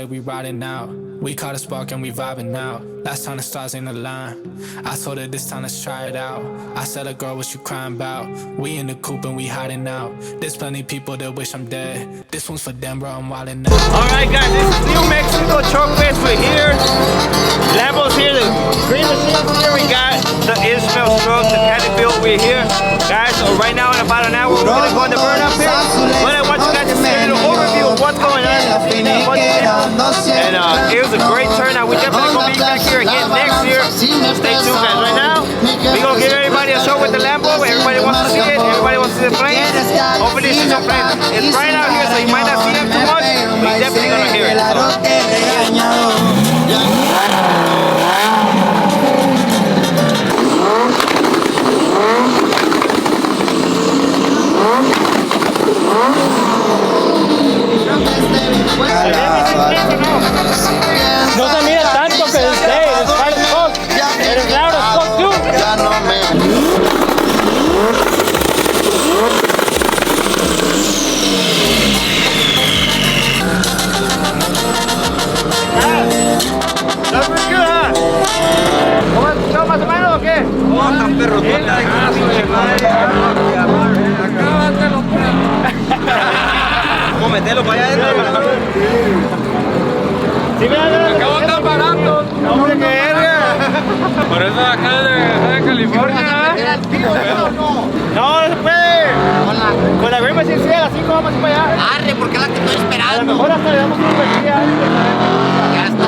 started, we riding out. We caught a spark and we vibing now. Last time the stars ain't aligned. I told her this time let's try it out. I said, "A girl, what you crying about?" We in the coupe and we hiding out. There's plenty people that wish I'm dead. This one's for them, bro, I'm wildin' out. Alright guys, this is New Mexico Truck Fest. We're here. Lambo's here, the green machine's here. We got the Ismail truck, the Caterpillar. We're here. Guys, so right now in about an hour, we're gonna go on the burn up here. But I want you guys to see a little overview of what's going on. And it was a great turnout. We definitely gonna be back here again next year. Stay tuned, guys. Right now, we gonna give everybody a show with the Lambo. Everybody wants to see it. Everybody wants to see the flames. Hopefully, this is some flames. It's bright out here, so you might not see them too much. But you're definitely gonna hear it. No se mira tanto que it's hard as fuck. It is loud as fuck too. That's pretty good, huh? ¿Cómo escuchó más o menos o qué? Oh, tan perrotota. ¿Cómo meterlo para allá adentro? Sí, mira, Acabo tan barato. no, hombre, qué verga. Por eso acá de California. No, no se puede. Con la Green Machine, sí, a las 5 vamos a ir para allá. Arre, porque es la que estoy A lo esperando. mejor hasta le damos un día antes. Ya está.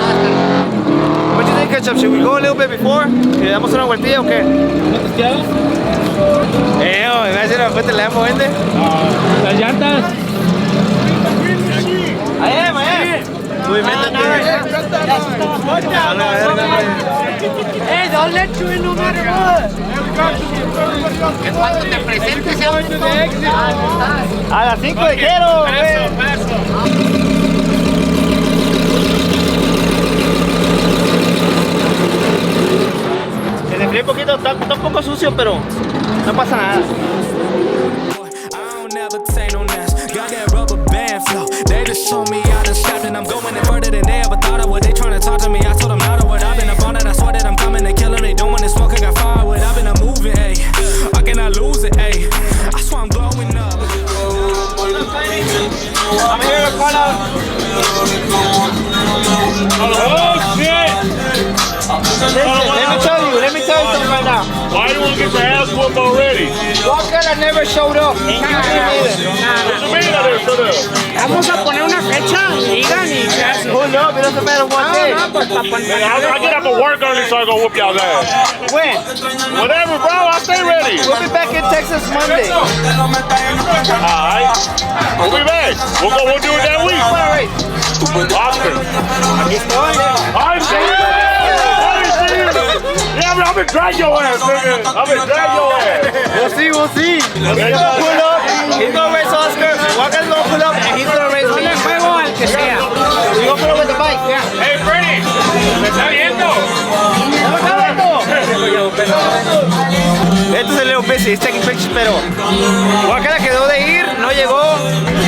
What do you think, Ketchup? Should we go a little bit before? ¿Le damos una vueltilla o qué? Me va a decir la fuente le damos, vende. Las llantas. Allá. Movimiento Hey, don't let you in no matter what. Que cuando te presentes sea un a las 5 dijeron. Se enfrió un poquito, está un poco sucio, pero no pasa nada. I don't never take no naps. Got that rubber band flow. They just told me I done slapped and I'm going in further than they ever thought I would. They tryna talk to me, I told them not a word. I've been up on it, I swear that I'm coming to kill them. They don't want to smoke, I got firewood. I've been a moving, ayy. I cannot lose it, ayy. I swear I'm glowing up. I'm here to call out. Oh shit! Listen, let me tell you something right now. Why do you want to get your ass whooped already? Walker never showed up. And you didn't either. Vamos a poner una fecha, digan y se hace. Pull up, it doesn't matter what day. I get up and work early so I go whoop y'all's ass. When? Whatever, bro, I'll stay ready. We'll be back in Texas Monday. Alright. We'll be back. We'll do it that week. All right. Oscar. Aquí estoy. I'm serious. Yeah, I'm gonna drag your ass, nigga. I'm gonna drag your ass. We'll see. He's gonna pull up. He's gonna race Oscar. Walker's gonna pull up and he's gonna race me. juego al que sea. We're gonna pull up with the bike. Yeah. Hey, Freddy. ¿Me está viendo? ¿Cómo está viendo? Esto es el Leo Busy, he's taking pictures, pero Walker quedó de ir, no llegó.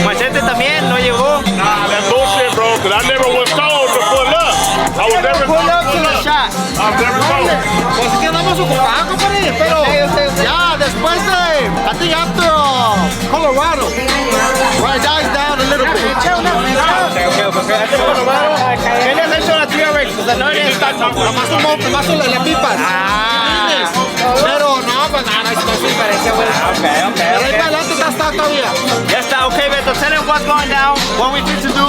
Machete también, no llegó. Nah, that's bullshit, bro, because I never was told to pull up. I was never Pull told up to to pull the up. shot. I was never told. Pues es que andamos ocupados, compadre, pero ya después de, I think after Colorado, right, dies down a little bit. ¿Qué le has hecho a la TRX? O sea, no le está, nomás le pipas. Pero no, pues nada, no es diferencia, güey. Pero ahí para adelante está todavía. Ya está, okay, Beto, tell them what's going down, what we need to do,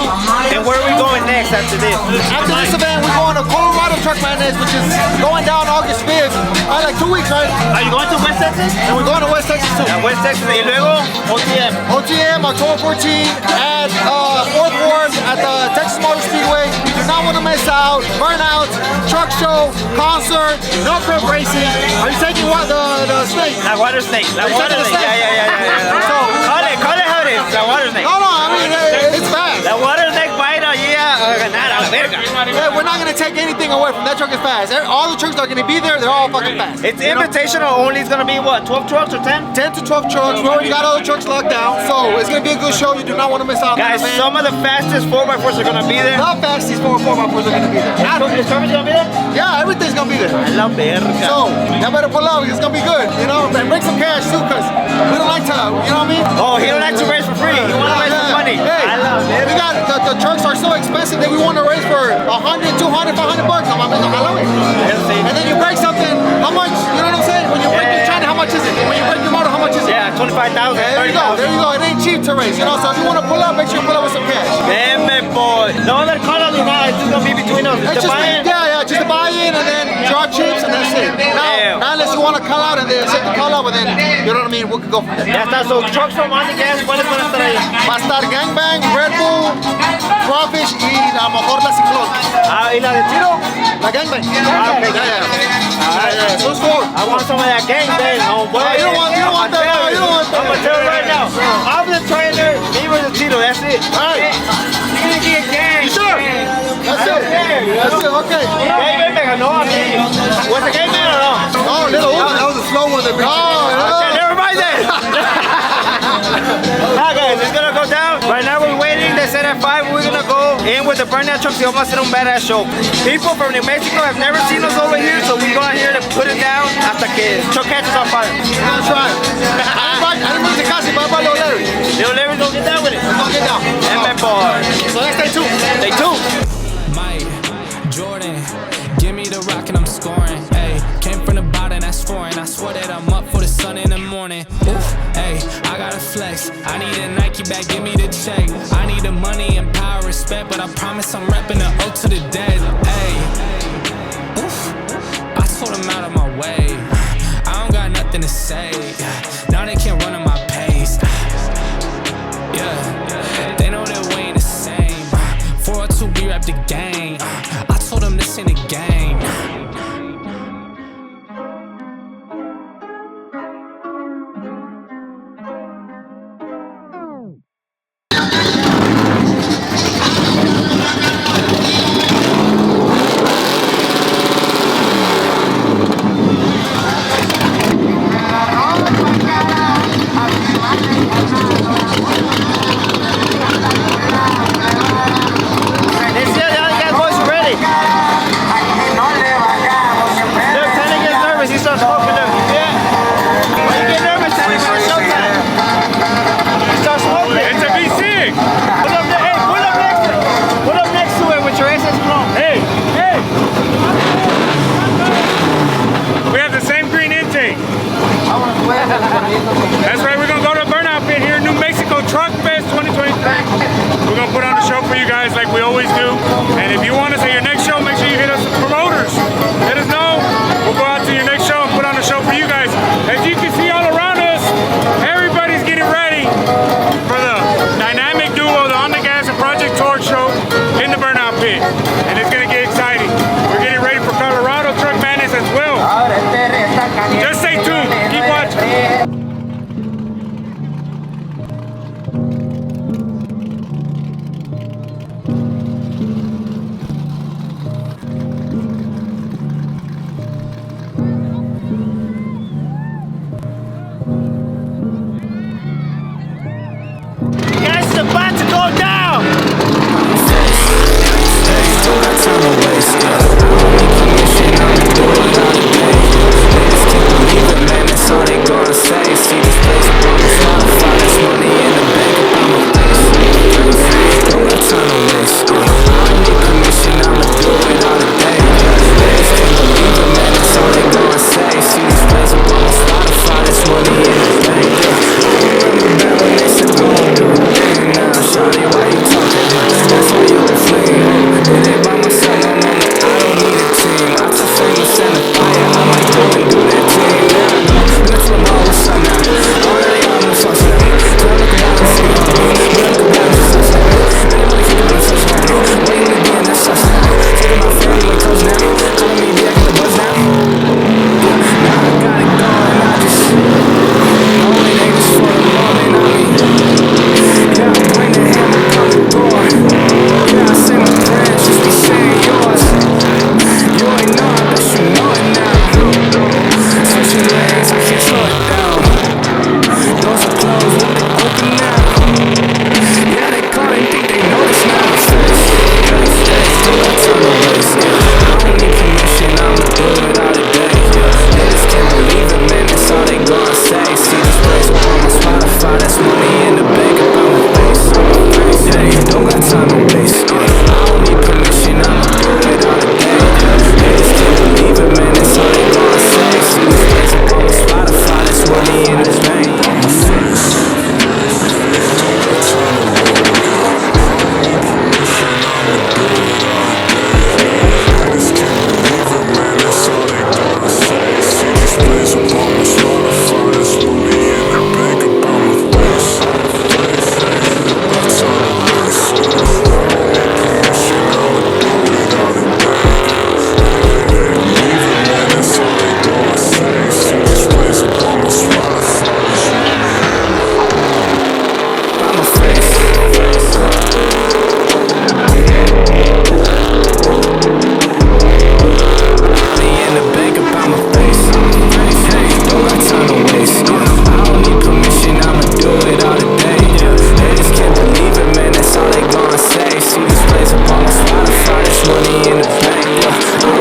and where we going next after this. After this event, we're going to Colorado Truck Madness, which is going down August 5th. Like 2 weeks, right? Are you going to West Texas? And we're going to West Texas too. Yeah, West Texas, y luego OTM. OTM, October 14th at 4th Ward at the Texas Motor Speedway. You do not want to miss out. Burnout, truck show, concert, no prep racing. Are you taking what, the snake? La water snake. La water snake. Yeah. So, call it how it is. La water snake. No, I mean, it's bad. La water snake bite, yeah, ganar. la verga. Yeah, we're not gonna take anything away from that truck is fast. All the trucks are gonna be there. They're all fucking fast. It's invitational only. It's gonna be what? 12 trucks or 10? 10 to 12 trucks. We already got all the trucks locked down, so it's gonna be a good show. You do not want to miss out on Guys, that event. some of the fastest 4x4s are gonna be there. The fastest 4x4s are gonna be there. Is Travis gonna be there? Yeah, everything's gonna be there. I love verga. So, y'all better pull out. It's gonna be good, you know. And bring some cash too, cause we don't like to, you know what I mean? Oh, he don't like to race for free. He wanna race for money. Hey, I love it. we got the trucks are so expensive that we want to race for 100, 200, 500 bucks. No mames, ojalá, güey. And then you break something. How much? You know what I'm saying? When you break your China, how much is it? When you break your motor, how much is it? Yeah, 25,000. There you go. There you go. It ain't cheap to race, you know. So if you want to pull up, make sure you pull up with some cash. Damn boy. No other color ni nada. It's just gonna be between us. It's It's just, the buy-in. yeah, just a buy-in and then draw chips and that's it. Now unless you want to call out and then set the call out, and then you know what I mean. We could go from there. Ya está. So trucks from Monte Gas, ¿cuáles van a estar ahí? Va a estar Gangbang, Red Bull, Crawfish y a lo mejor la Ciclón. Ah, ¿y la de tiro? La Gangbang. Ah, okay. Yeah. Those four. I want some of that gang bang, homeboy. You don't want that. No, you don't want that. I'm gonna tell you right now. I'm the trainer. Me versus Tito. That's it. All right. You're gonna be a gang. You sure? That's it. That's it. Okay. Gang bang, I know. I mean, was the gang bang or no? Oh, little one. That was a slow one. Okay, never mind then. Now guys, it's gonna go down. Right now we're waiting. They said at 5 we're gonna go in with the burnout trucks. We're gonna set a badass show. People from New Mexico have never seen us over here, so we go out here to put it down hasta que truck catches on fire. We're gonna try. I didn't bring the casi, but I brought Little Larry. Little Larry, don't get down with it. Don't get down. boy. So that's day 2. Day 2. Mike, Jordan, give me the rock and I'm scoring. Ayy, came from the bottom, that's foreign. I swear that I'm up for the sun in the morning. Oof, ayy, I gotta flex. I need a Nike bag, give me the check. I need the money and power, respect, but I promise I'm repping the O to the dead. Ayy, oof, I told him out of my way. I don't got nothing to say. Now they can't run at my pace. Yeah, they know that we ain't the same. 402, we rap the game. I told them this ain't a game.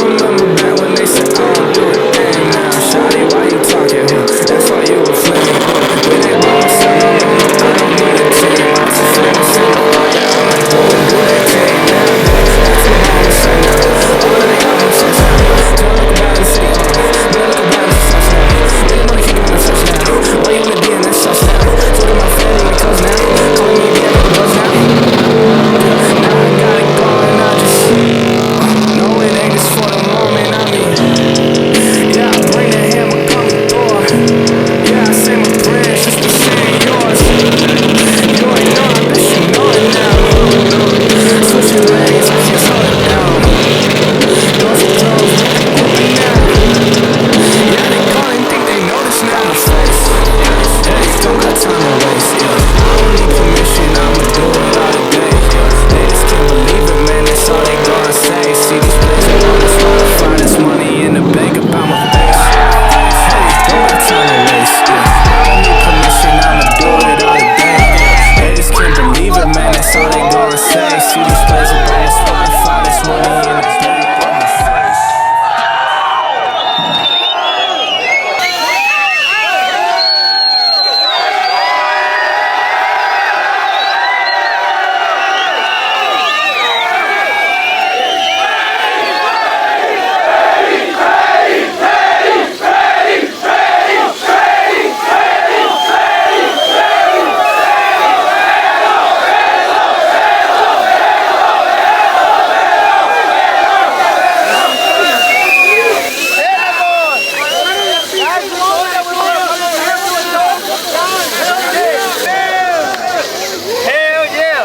remember back when they said I don't do a thing now. Shawty, why you talking? That's why you a flame. When they by myself, no, I don't need a team. I just feel myself out there. I'm like, go and do that thing now. That's what I was saying now. All of the albums such now. Don't look about the city, don't look about the such now. Really wanna kick on the touch now. Why you wanna be in that such now? Talking about family and cuz now. Calling me again like a buzz now. Now I gotta go and I just know it ain't just for the moment. I mean, yeah, I bring the hammer, come the door. Yeah, I say my prayers just be saying yours. You ain't know, I bet you know it now. Switching lanes, I can't slow it down. Doors are closed, open now. Yeah, they call and think they know this now. Hey, don't got time to waste, yeah. I don't need permission, I'ma do it all today, yeah. They just can't believe it, man, that's all they gonna say. See these plays on the Spotify, there's money in the bank about my face. Hey, don't got time to waste, yeah. I don't need permission, I'ma do it all today, yeah. They just can't believe it, man, that's all they gonna say. See these plays on the Spotify, there's money in the bank about my face. Hell yeah!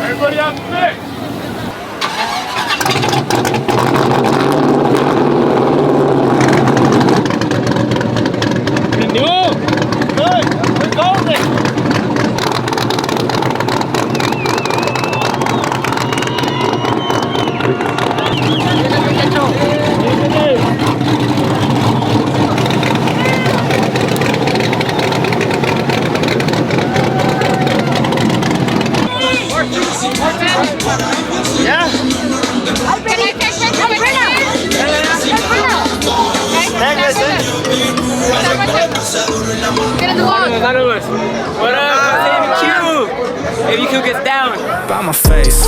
Everybody out there. Yeah? Can I take pictures with Get in the wall. What up? Q? If you could get down. By my face.